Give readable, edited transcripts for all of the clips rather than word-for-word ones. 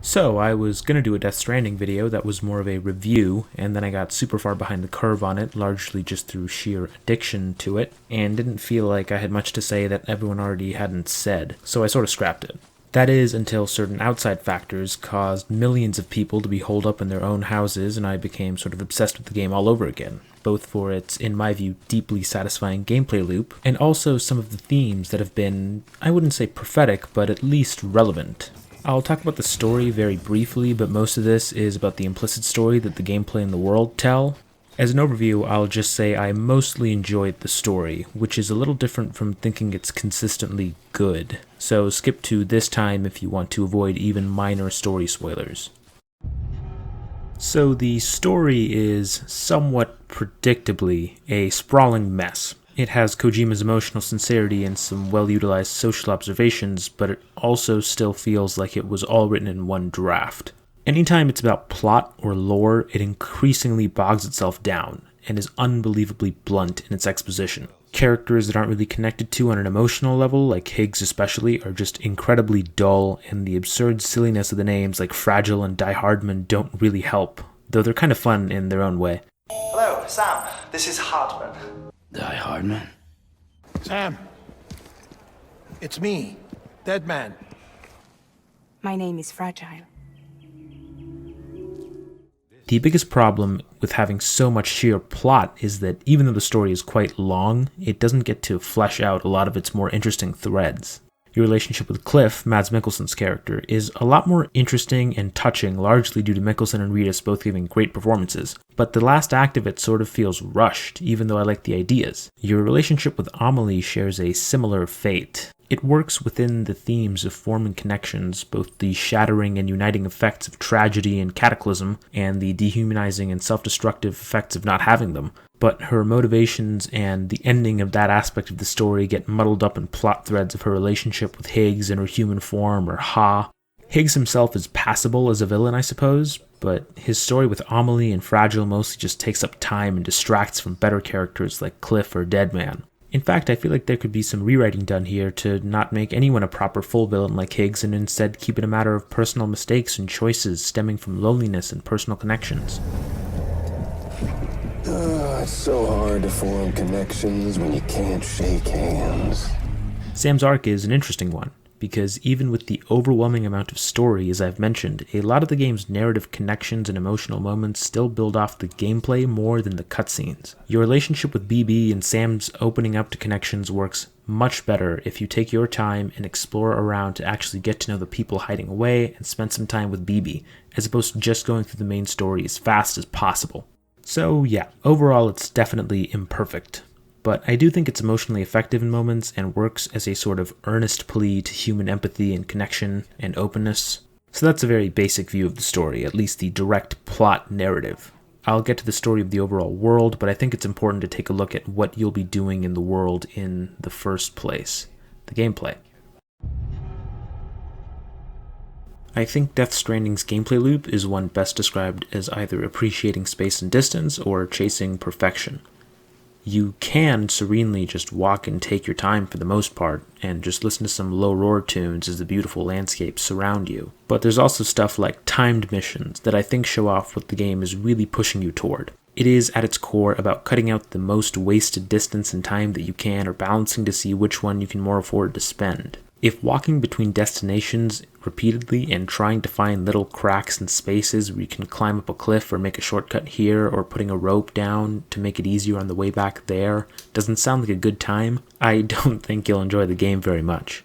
So, I was gonna do a Death Stranding video that was more of a review, and then I got super far behind the curve on it, largely just through sheer addiction to it, and didn't feel like I had much to say that everyone already hadn't said, so I sort of scrapped it. That is, until certain outside factors caused millions of people to be holed up in their own houses, and I became sort of obsessed with the game all over again, both for its, in my view, deeply satisfying gameplay loop, and also some of the themes that have been, I wouldn't say prophetic, but at least relevant. I'll talk about the story very briefly, but most of this is about the implicit story that the gameplay and the world tell. As an overview, I'll just say I mostly enjoyed the story, which is a little different from thinking it's consistently good. So skip to this time if you want to avoid even minor story spoilers. So the story is somewhat predictably a sprawling mess. It has Kojima's emotional sincerity and some well-utilized social observations, but it also still feels like it was all written in one draft. Anytime it's about plot or lore, it increasingly bogs itself down, and is unbelievably blunt in its exposition. Characters that aren't really connected to on an emotional level, like Higgs especially, are just incredibly dull, and the absurd silliness of the names like Fragile and Die Hardman don't really help, though they're kind of fun in their own way. Hello, Sam. This is Hardman. Die Hardman? Sam, it's me, Dead Man. My name is Fragile. The biggest problem with having so much sheer plot is that even though the story is quite long, it doesn't get to flesh out a lot of its more interesting threads. Your relationship with Cliff, Mads Mikkelsen's character, is a lot more interesting and touching, largely due to Mikkelsen and Reedus both giving great performances, but the last act of it sort of feels rushed, even though I like the ideas. Your relationship with Amelie shares a similar fate. It works within the themes of forming connections, both the shattering and uniting effects of tragedy and cataclysm, and the dehumanizing and self-destructive effects of not having them. But her motivations and the ending of that aspect of the story get muddled up in plot threads of her relationship with Higgs in her human form, or Ha. Higgs himself is passable as a villain, I suppose, but his story with Amelie and Fragile mostly just takes up time and distracts from better characters like Cliff or Deadman. In fact, I feel like there could be some rewriting done here to not make anyone a proper full villain like Higgs and instead keep it a matter of personal mistakes and choices stemming from loneliness and personal connections. It's so hard to form connections when you can't shake hands. Sam's arc is an interesting one, because even with the overwhelming amount of story, as I've mentioned, a lot of the game's narrative connections and emotional moments still build off the gameplay more than the cutscenes. Your relationship with BB and Sam's opening up to connections works much better if you take your time and explore around to actually get to know the people hiding away and spend some time with BB, as opposed to just going through the main story as fast as possible. So yeah, overall it's definitely imperfect, but I do think it's emotionally effective in moments and works as a sort of earnest plea to human empathy and connection and openness. So that's a very basic view of the story, at least the direct plot narrative. I'll get to the story of the overall world, but I think it's important to take a look at what you'll be doing in the world in the first place, the gameplay. I think Death Stranding's gameplay loop is one best described as either appreciating space and distance or chasing perfection. You can serenely just walk and take your time for the most part, and just listen to some low roar tunes as the beautiful landscapes surround you. But there's also stuff like timed missions that I think show off what the game is really pushing you toward. It is, at its core, about cutting out the most wasted distance and time that you can, or balancing to see which one you can more afford to spend. If walking between destinations repeatedly and trying to find little cracks and spaces where you can climb up a cliff or make a shortcut here, or putting a rope down to make it easier on the way back there doesn't sound like a good time, I don't think you'll enjoy the game very much.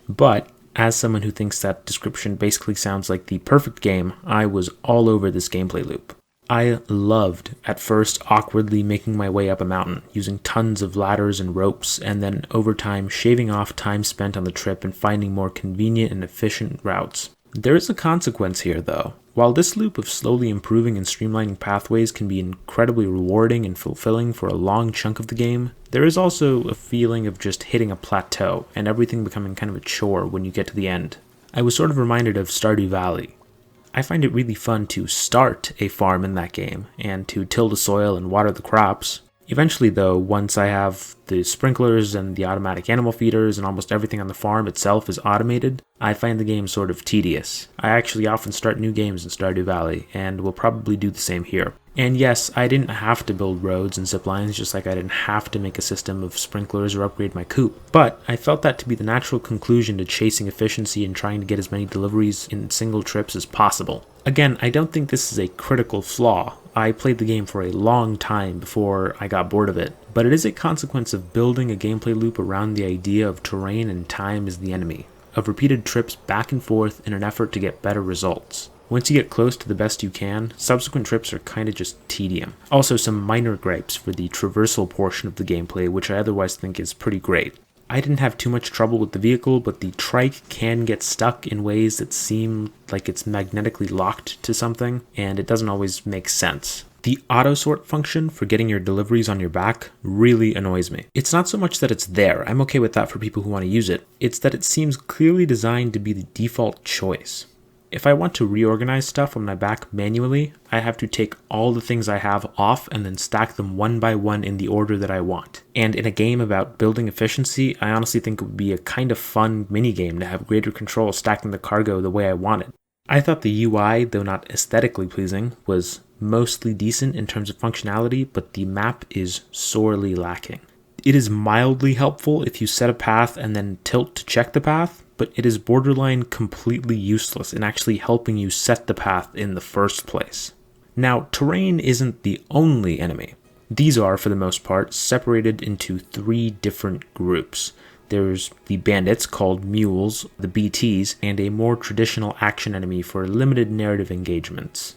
But as someone who thinks that description basically sounds like the perfect game, I was all over this gameplay loop. I loved, at first, awkwardly making my way up a mountain, using tons of ladders and ropes, and then over time shaving off time spent on the trip and finding more convenient and efficient routes. There is a consequence here, though. While this loop of slowly improving and streamlining pathways can be incredibly rewarding and fulfilling for a long chunk of the game, there is also a feeling of just hitting a plateau, and everything becoming kind of a chore when you get to the end. I was sort of reminded of Stardew Valley. I find it really fun to start a farm in that game, and to till the soil and water the crops. Eventually though, once I have the sprinklers and the automatic animal feeders and almost everything on the farm itself is automated, I find the game sort of tedious. I actually often start new games in Stardew Valley, and will probably do the same here. And yes, I didn't have to build roads and zip lines, just like I didn't have to make a system of sprinklers or upgrade my coop. But I felt that to be the natural conclusion to chasing efficiency and trying to get as many deliveries in single trips as possible. Again, I don't think this is a critical flaw. I played the game for a long time before I got bored of it, but it is a consequence of building a gameplay loop around the idea of terrain and time as the enemy, of repeated trips back and forth in an effort to get better results. Once you get close to the best you can, subsequent trips are kinda just tedium. Also, some minor gripes for the traversal portion of the gameplay, which I otherwise think is pretty great. I didn't have too much trouble with the vehicle, but the trike can get stuck in ways that seem like it's magnetically locked to something, and it doesn't always make sense. The auto sort function for getting your deliveries on your back really annoys me. It's not so much that it's there, I'm okay with that for people who want to use it, it's that it seems clearly designed to be the default choice. If I want to reorganize stuff on my back manually, I have to take all the things I have off and then stack them one by one in the order that I want. And in a game about building efficiency, I honestly think it would be a kind of fun minigame to have greater control stacking the cargo the way I wanted. I thought the UI, though not aesthetically pleasing, was mostly decent in terms of functionality, but the map is sorely lacking. It is mildly helpful if you set a path and then tilt to check the path, but it is borderline completely useless in actually helping you set the path in the first place. Now, terrain isn't the only enemy. These are, for the most part, separated into 3 different groups. There's the bandits called mules, the BTs, and a more traditional action enemy for limited narrative engagements.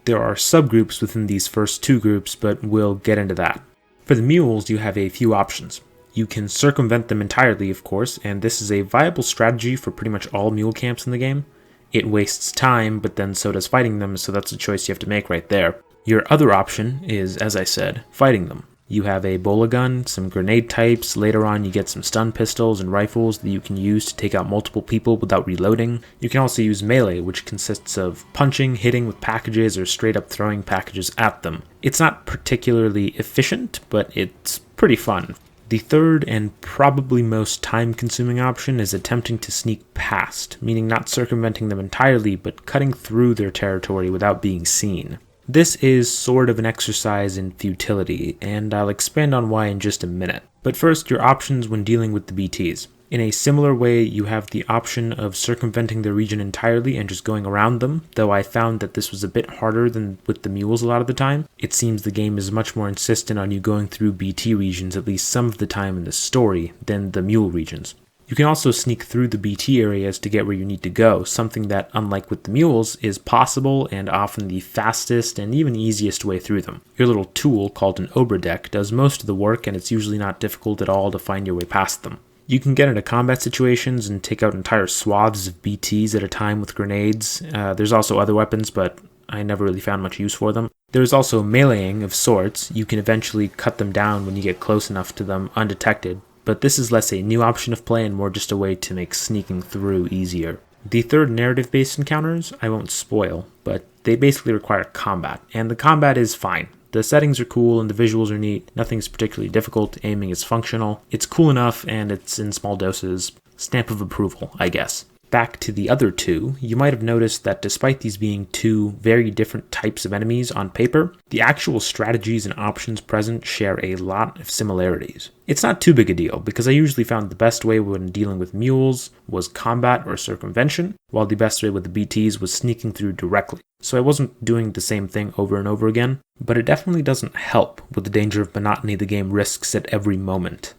There are subgroups within these first 2 groups, but we'll get into that. For the mules, you have a few options. You can circumvent them entirely, of course, and this is a viable strategy for pretty much all mule camps in the game. It wastes time, but then so does fighting them, so that's a choice you have to make right there. Your other option is, as I said, fighting them. You have a bola gun, some grenade types, later on you get some stun pistols and rifles that you can use to take out multiple people without reloading. You can also use melee, which consists of punching, hitting with packages, or straight up throwing packages at them. It's not particularly efficient, but it's pretty fun. The third and probably most time-consuming option is attempting to sneak past, meaning not circumventing them entirely, but cutting through their territory without being seen. This is sort of an exercise in futility, and I'll expand on why in just a minute. But first, your options when dealing with the BTs. In a similar way, you have the option of circumventing the region entirely and just going around them, though I found that this was a bit harder than with the mules a lot of the time. It seems the game is much more insistent on you going through BT regions at least some of the time in the story than the mule regions. You can also sneak through the BT areas to get where you need to go, something that, unlike with the mules, is possible and often the fastest and even easiest way through them. Your little tool, called an Oberdeck, does most of the work, and it's usually not difficult at all to find your way past them. You can get into combat situations and take out entire swaths of BTs at a time with grenades. There's also other weapons, but I never really found much use for them. There's also meleeing of sorts. You can eventually cut them down when you get close enough to them undetected, but this is less a new option of play and more just a way to make sneaking through easier. The third narrative-based encounters I won't spoil, but they basically require combat, and the combat is fine. The settings are cool and the visuals are neat, nothing's particularly difficult, aiming is functional, it's cool enough and it's in small doses. Stamp of approval, I guess. Back to the other 2, you might have noticed that despite these being 2 very different types of enemies on paper, the actual strategies and options present share a lot of similarities. It's not too big a deal, because I usually found the best way when dealing with mules was combat or circumvention, while the best way with the BTs was sneaking through directly. So I wasn't doing the same thing over and over again, but it definitely doesn't help with the danger of monotony the game risks at every moment.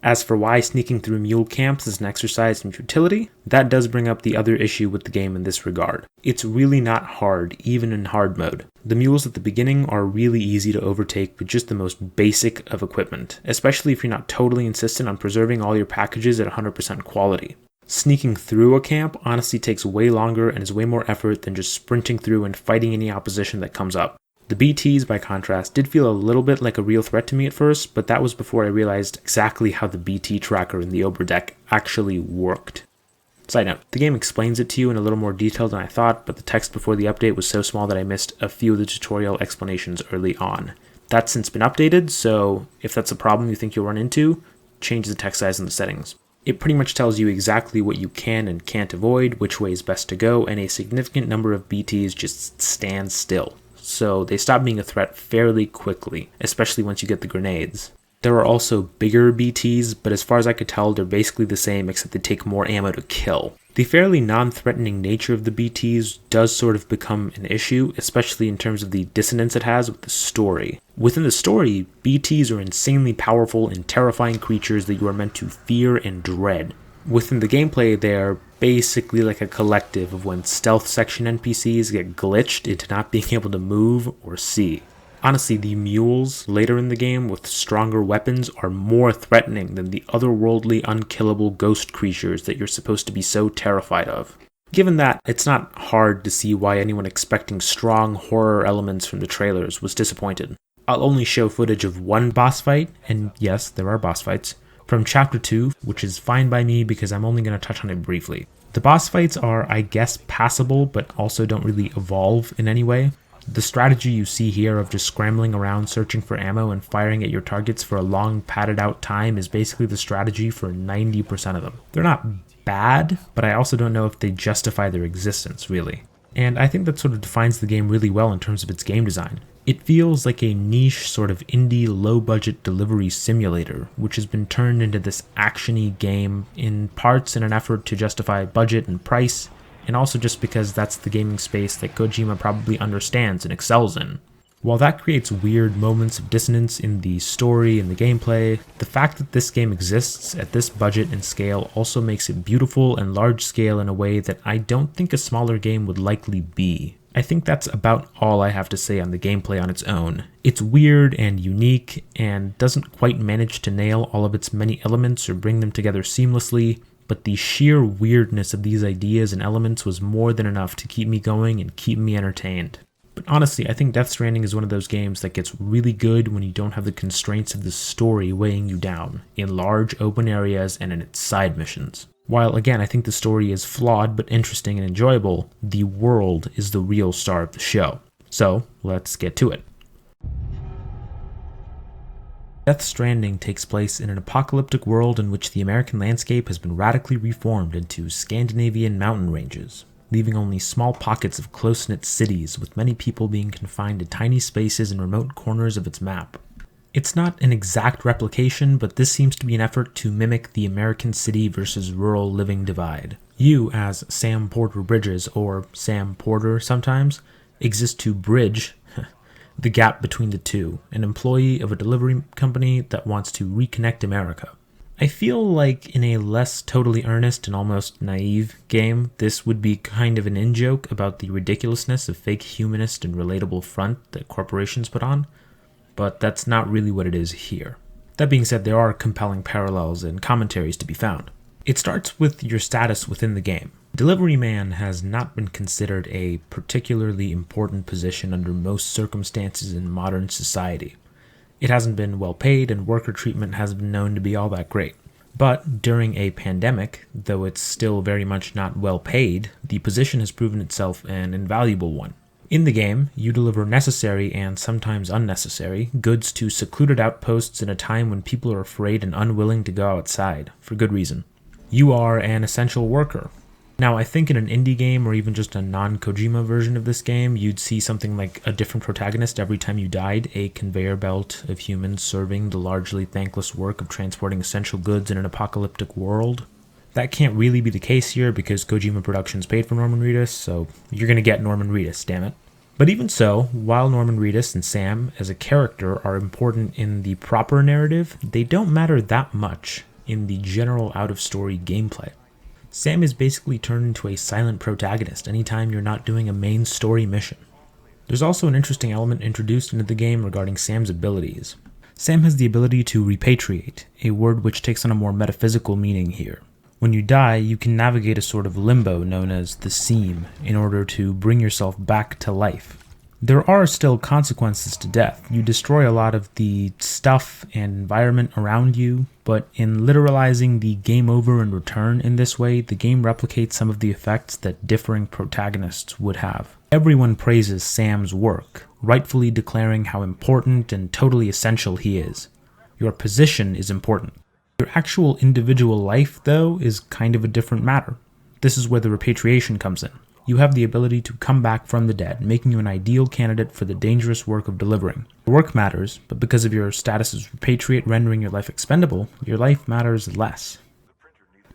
As for why sneaking through mule camps is an exercise in futility, that does bring up the other issue with the game in this regard. It's really not hard, even in hard mode. The mules at the beginning are really easy to overtake with just the most basic of equipment, especially if you're not totally insistent on preserving all your packages at 100% quality. Sneaking through a camp honestly takes way longer and is way more effort than just sprinting through and fighting any opposition that comes up. The BTs, by contrast, did feel a little bit like a real threat to me at first, but that was before I realized exactly how the BT tracker in the Oberdeck actually worked. Side note, the game explains it to you in a little more detail than I thought, but the text before the update was so small that I missed a few of the tutorial explanations early on. That's since been updated, so if that's a problem you think you'll run into, change the text size in the settings. It pretty much tells you exactly what you can and can't avoid, which way is best to go, and a significant number of BTs just stand still. So they stop being a threat fairly quickly, especially once you get the grenades. There are also bigger BTs, but as far as I could tell, they're basically the same except they take more ammo to kill. The fairly non-threatening nature of the BTs does sort of become an issue, especially in terms of the dissonance it has with the story. Within the story, BTs are insanely powerful and terrifying creatures that you are meant to fear and dread. Within the gameplay, they are basically like a collective of when stealth section NPCs get glitched into not being able to move or see. Honestly, the mules later in the game with stronger weapons are more threatening than the otherworldly, unkillable ghost creatures that you're supposed to be so terrified of. Given that, it's not hard to see why anyone expecting strong horror elements from the trailers was disappointed. I'll only show footage of one boss fight, and yes, there are boss fights, from Chapter 2, which is fine by me because I'm only going to touch on it briefly. The boss fights are, I guess, passable, but also don't really evolve in any way. The strategy you see here of just scrambling around searching for ammo and firing at your targets for a long padded out time is basically the strategy for 90% of them. They're not bad, but I also don't know if they justify their existence, really. And I think that sort of defines the game really well in terms of its game design. It feels like a niche sort of indie low-budget delivery simulator, which has been turned into this action-y game in parts in an effort to justify budget and price, and also just because that's the gaming space that Kojima probably understands and excels in. While that creates weird moments of dissonance in the story and the gameplay, the fact that this game exists at this budget and scale also makes it beautiful and large scale in a way that I don't think a smaller game would likely be. I think that's about all I have to say on the gameplay on its own. It's weird and unique and doesn't quite manage to nail all of its many elements or bring them together seamlessly, but the sheer weirdness of these ideas and elements was more than enough to keep me going and keep me entertained. But honestly, I think Death Stranding is one of those games that gets really good when you don't have the constraints of the story weighing you down, in large open areas and in its side missions. While again, I think the story is flawed but interesting and enjoyable, the world is the real star of the show. So, let's get to it. Death Stranding takes place in an apocalyptic world in which the American landscape has been radically reformed into Scandinavian mountain ranges, leaving only small pockets of close-knit cities with many people being confined to tiny spaces in remote corners of its map. It's not an exact replication, but this seems to be an effort to mimic the American city versus rural living divide. You, as Sam Porter Bridges, or Sam Porter sometimes, exist to bridge the gap between the two, an employee of a delivery company that wants to reconnect America. I feel like in a less totally earnest and almost naive game, this would be kind of an in-joke about the ridiculousness of fake humanist and relatable front that corporations put on, but that's not really what it is here. That being said, there are compelling parallels and commentaries to be found. It starts with your status within the game. Delivery man has not been considered a particularly important position under most circumstances in modern society. It hasn't been well paid, and worker treatment hasn't been known to be all that great. But during a pandemic, though it's still very much not well paid, the position has proven itself an invaluable one. In the game, you deliver necessary and sometimes unnecessary goods to secluded outposts in a time when people are afraid and unwilling to go outside, for good reason. You are an essential worker. Now, I think in an indie game or even just a non-Kojima version of this game, you'd see something like a different protagonist every time you died, a conveyor belt of humans serving the largely thankless work of transporting essential goods in an apocalyptic world. That can't really be the case here because Kojima Productions paid for Norman Reedus, so you're gonna get Norman Reedus, damn it. But even so, while Norman Reedus and Sam as a character are important in the proper narrative, they don't matter that much in the general out-of-story gameplay. Sam is basically turned into a silent protagonist anytime you're not doing a main story mission. There's also an interesting element introduced into the game regarding Sam's abilities. Sam has the ability to repatriate, a word which takes on a more metaphysical meaning here. When you die, you can navigate a sort of limbo known as the seam in order to bring yourself back to life. There are still consequences to death. You destroy a lot of the stuff and environment around you, but in literalizing the game over and return in this way, the game replicates some of the effects that differing protagonists would have. Everyone praises Sam's work, rightfully declaring how important and totally essential he is. Your position is important. Your actual individual life, though, is kind of a different matter. This is where the repatriation comes in. You have the ability to come back from the dead, making you an ideal candidate for the dangerous work of delivering. Your work matters, but because of your status as repatriate rendering your life expendable, your life matters less.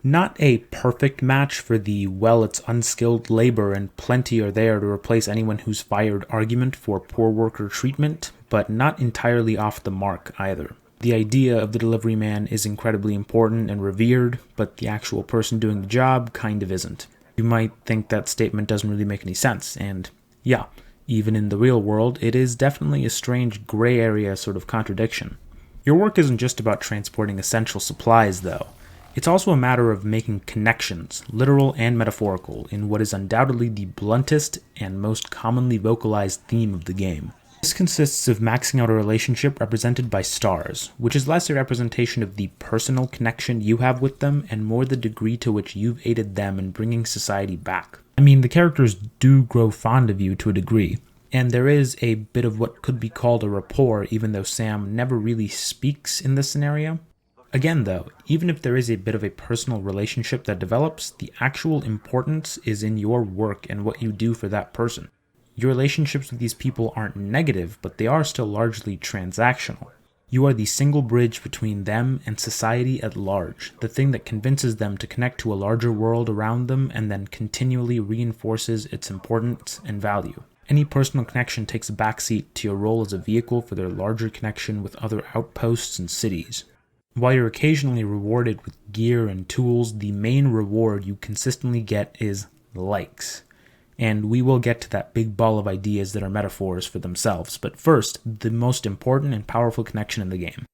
Not a perfect match for the, well, it's unskilled labor and plenty are there to replace anyone who's fired argument for poor worker treatment, but not entirely off the mark either. The idea of the delivery man is incredibly important and revered, but the actual person doing the job kind of isn't. You might think that statement doesn't really make any sense, and yeah, even in the real world, it is definitely a strange gray area sort of contradiction. Your work isn't just about transporting essential supplies, though. It's also a matter of making connections, literal and metaphorical, in what is undoubtedly the bluntest and most commonly vocalized theme of the game. This consists of maxing out a relationship represented by stars, which is less a representation of the personal connection you have with them and more the degree to which you've aided them in bringing society back. I mean, the characters do grow fond of you to a degree, and there is a bit of what could be called a rapport even though Sam never really speaks in this scenario. Again though, even if there is a bit of a personal relationship that develops, the actual importance is in your work and what you do for that person. Your relationships with these people aren't negative, but they are still largely transactional. You are the single bridge between them and society at large, the thing that convinces them to connect to a larger world around them and then continually reinforces its importance and value. Any personal connection takes a backseat to your role as a vehicle for their larger connection with other outposts and cities. While you're occasionally rewarded with gear and tools, the main reward you consistently get is likes. And we will get to that big ball of ideas that are metaphors for themselves, but first, the most important and powerful connection in the game.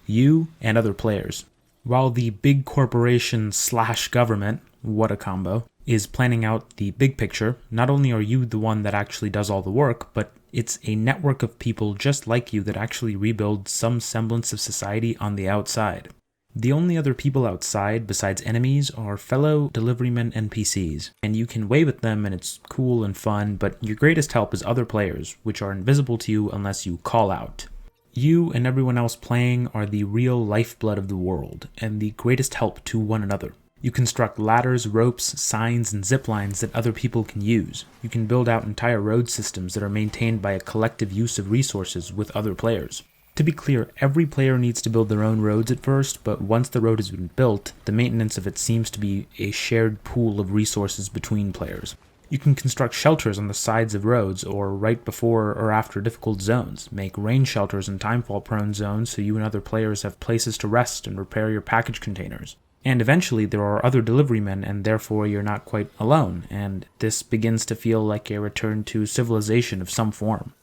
You and other players. While the big corporation / government, what a combo, is planning out the big picture, not only are you the one that actually does all the work, but it's a network of people just like you that actually rebuild some semblance of society on the outside. The only other people outside besides enemies are fellow deliverymen NPCs, and you can wave at them and it's cool and fun, but your greatest help is other players, which are invisible to you unless you call out. You and everyone else playing are the real lifeblood of the world, and the greatest help to one another. You construct ladders, ropes, signs, and zip lines that other people can use. You can build out entire road systems that are maintained by a collective use of resources with other players. To be clear, every player needs to build their own roads at first, but once the road has been built, the maintenance of it seems to be a shared pool of resources between players. You can construct shelters on the sides of roads or right before or after difficult zones, make rain shelters in timefall-prone zones so you and other players have places to rest and repair your package containers. And eventually there are other deliverymen and therefore you're not quite alone, and this begins to feel like a return to civilization of some form.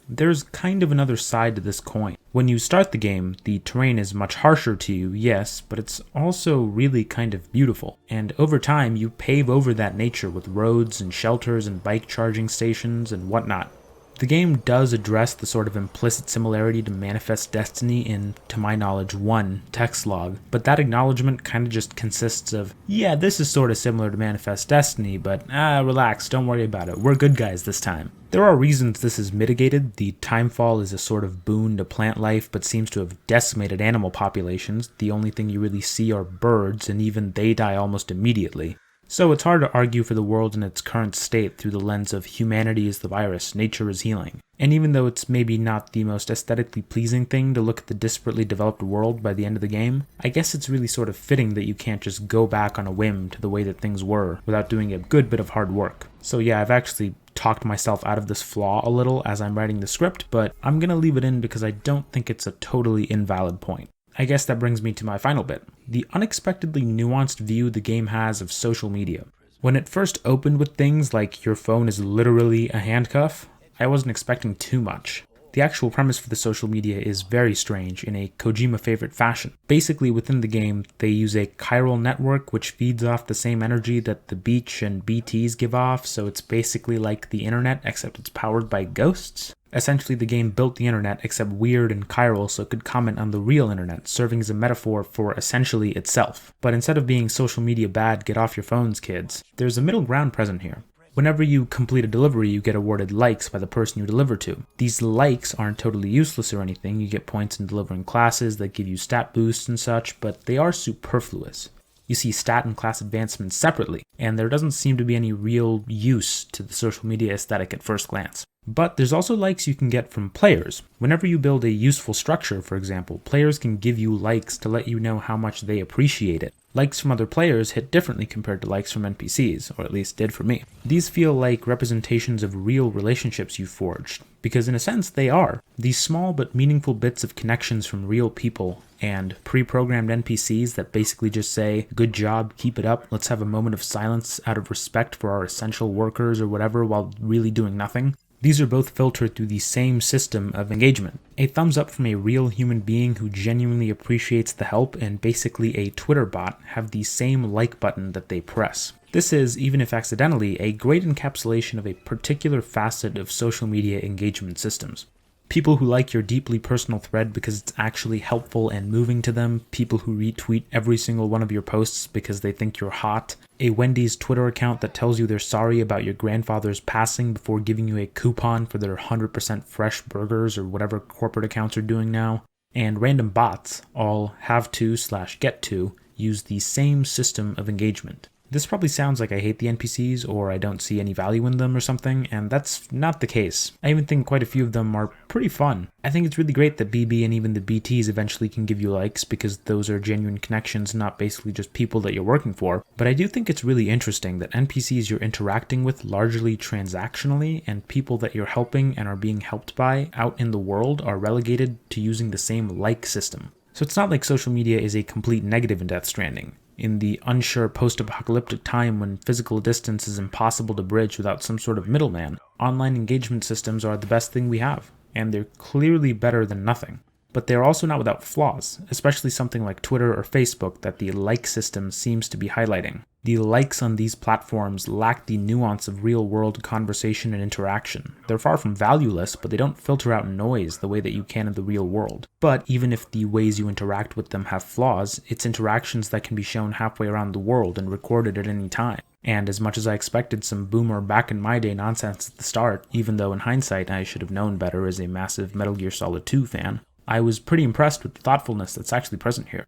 There's kind of another side to this coin. When you start the game, the terrain is much harsher to you, yes, but it's also really kind of beautiful. And over time, you pave over that nature with roads and shelters and bike charging stations and whatnot. The game does address the sort of implicit similarity to Manifest Destiny in, to my knowledge, one text log, but that acknowledgement kind of just consists of, yeah, this is sort of similar to Manifest Destiny, but relax, don't worry about it, we're good guys this time. There are reasons this is mitigated. The timefall is a sort of boon to plant life, but seems to have decimated animal populations. The only thing you really see are birds, and even they die almost immediately. So it's hard to argue for the world in its current state through the lens of humanity is the virus, nature is healing. And even though it's maybe not the most aesthetically pleasing thing to look at the disparately developed world by the end of the game, I guess it's really sort of fitting that you can't just go back on a whim to the way that things were without doing a good bit of hard work. So yeah, I've actually talked myself out of this flaw a little as I'm writing the script, but I'm gonna leave it in because I don't think it's a totally invalid point. I guess that brings me to my final bit. The unexpectedly nuanced view the game has of social media. When it first opened with things like your phone is literally a handcuff, I wasn't expecting too much. The actual premise for the social media is very strange in a Kojima favorite fashion. Basically within the game, they use a chiral network which feeds off the same energy that the beach and BTs give off, so it's basically like the internet except it's powered by ghosts. Essentially, the game built the internet except weird and chiral so it could comment on the real internet, serving as a metaphor for essentially itself. But instead of being social media bad, get off your phones, kids, there's a middle ground present here. Whenever you complete a delivery, you get awarded likes by the person you deliver to. These likes aren't totally useless or anything. You get points in delivering classes that give you stat boosts and such, but they are superfluous. You see stat and class advancements separately, and there doesn't seem to be any real use to the social media aesthetic at first glance. But there's also likes you can get from players. Whenever you build a useful structure, for example, players can give you likes to let you know how much they appreciate it. Likes from other players hit differently compared to likes from NPCs, or at least did for me. These feel like representations of real relationships you forged, because in a sense they are. These small but meaningful bits of connections from real people and pre-programmed NPCs that basically just say, good job, keep it up, let's have a moment of silence out of respect for our essential workers or whatever while really doing nothing. These are both filtered through the same system of engagement. A thumbs up from a real human being who genuinely appreciates the help and basically a Twitter bot have the same like button that they press. This is, even if accidentally, a great encapsulation of a particular facet of social media engagement systems. People who like your deeply personal thread because it's actually helpful and moving to them, people who retweet every single one of your posts because they think you're hot, a Wendy's Twitter account that tells you they're sorry about your grandfather's passing before giving you a coupon for their 100% fresh burgers or whatever corporate accounts are doing now, and random bots all have to/get to use the same system of engagement. This probably sounds like I hate the NPCs or I don't see any value in them or something, and that's not the case. I even think quite a few of them are pretty fun. I think it's really great that BB and even the BTs eventually can give you likes because those are genuine connections, not basically just people that you're working for. But I do think it's really interesting that NPCs you're interacting with largely transactionally and people that you're helping and are being helped by out in the world are relegated to using the same like system. So it's not like social media is a complete negative in Death Stranding. In the unsure post-apocalyptic time when physical distance is impossible to bridge without some sort of middleman, online engagement systems are the best thing we have, and they're clearly better than nothing. But they're also not without flaws, especially something like Twitter or Facebook that the like system seems to be highlighting. The likes on these platforms lack the nuance of real-world conversation and interaction. They're far from valueless, but they don't filter out noise the way that you can in the real world. But even if the ways you interact with them have flaws, it's interactions that can be shown halfway around the world and recorded at any time. And as much as I expected some boomer back in my day nonsense at the start, even though in hindsight I should have known better as a massive Metal Gear Solid 2 fan, I was pretty impressed with the thoughtfulness that's actually present here.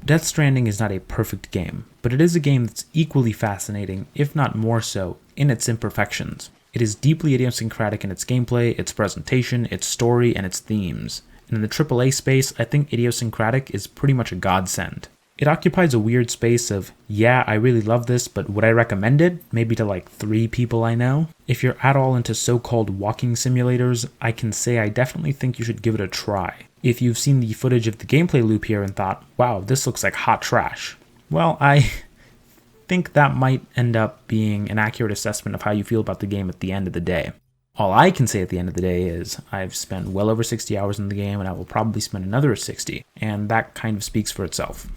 Death Stranding is not a perfect game, but it is a game that's equally fascinating, if not more so, in its imperfections. It is deeply idiosyncratic in its gameplay, its presentation, its story, and its themes. And in the AAA space, I think idiosyncratic is pretty much a godsend. It occupies a weird space of, yeah, I really love this, but would I recommend it? Maybe to like 3 people I know? If you're at all into so-called walking simulators, I can say I definitely think you should give it a try. If you've seen the footage of the gameplay loop here and thought, wow, this looks like hot trash, well, I think that might end up being an accurate assessment of how you feel about the game at the end of the day. All I can say at the end of the day is I've spent well over 60 hours in the game and I will probably spend another 60, and that kind of speaks for itself.